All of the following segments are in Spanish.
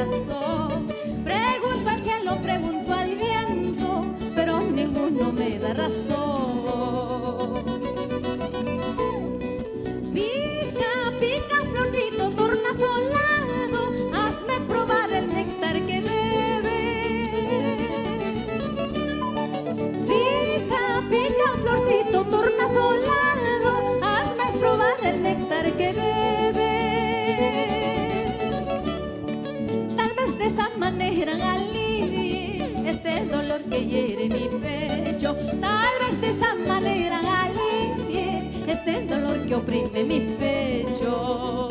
razón. Pregunto al cielo, pregunto al viento, pero ninguno me da razón. Pica, pica, florcito tornasolado, hazme probar el néctar que bebes. Pica, pica, florcito tornasolado, hazme probar el néctar que bebes. Tal vez de esa manera alivie este dolor que hiere mi pecho. Tal vez de esa manera alivie este dolor que oprime mi pecho.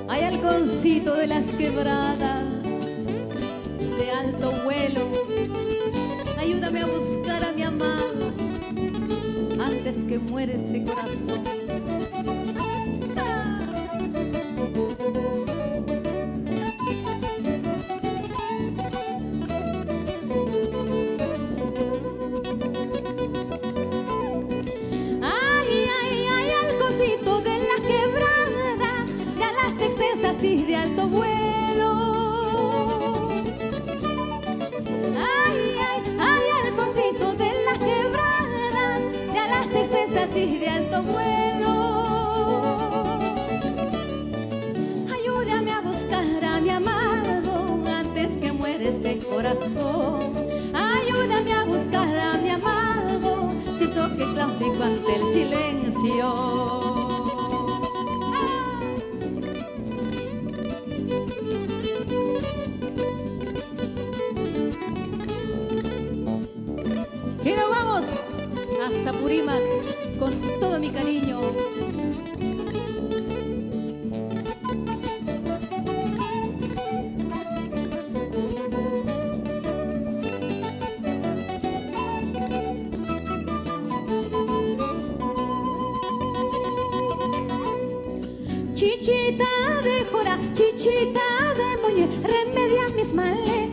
Hay halconcito de las quebradas de alto vuelo, ayúdame a buscar a mi amado antes que muere este corazón. Ay, ay, ay, halconcito de las quebradas, de las extensas y de alto vuelo. Ay, ay, ay, halconcito de las quebradas, de las extensas y de alto vuelo. Ayúdame a buscar a mi amado antes que muera este corazón. Ayúdame a buscar a mi amado, siento que claudico ante el silencio. Y nos vamos hasta Purímac con todo mi cariño. Chichita de jora, chichita de moñe, remedia mis males.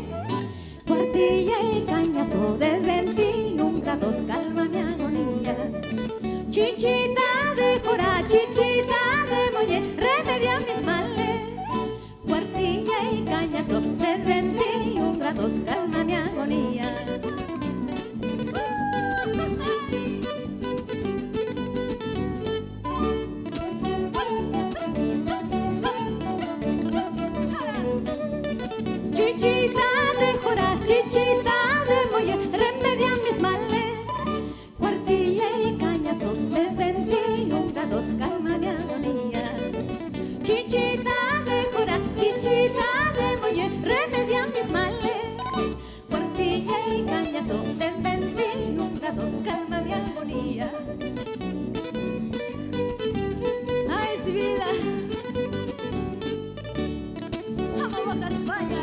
Cuartilla y cañazo de 21 grados, calma mi agonía. Chichita de jora, chichita de moñe, remedia mis males. Cuartilla y cañazo de 21 grados, calma mi agonía. Chichita de jora, chichita de molle, remedia mis males. Cuartilla y cañazo de 21 grados, calma mi agonía. Chichita de jora, chichita de molle, remedia mis males. Cuartilla y cañazo de 21 grados, calma mi agonía. Ay, es vida. Vamos a España.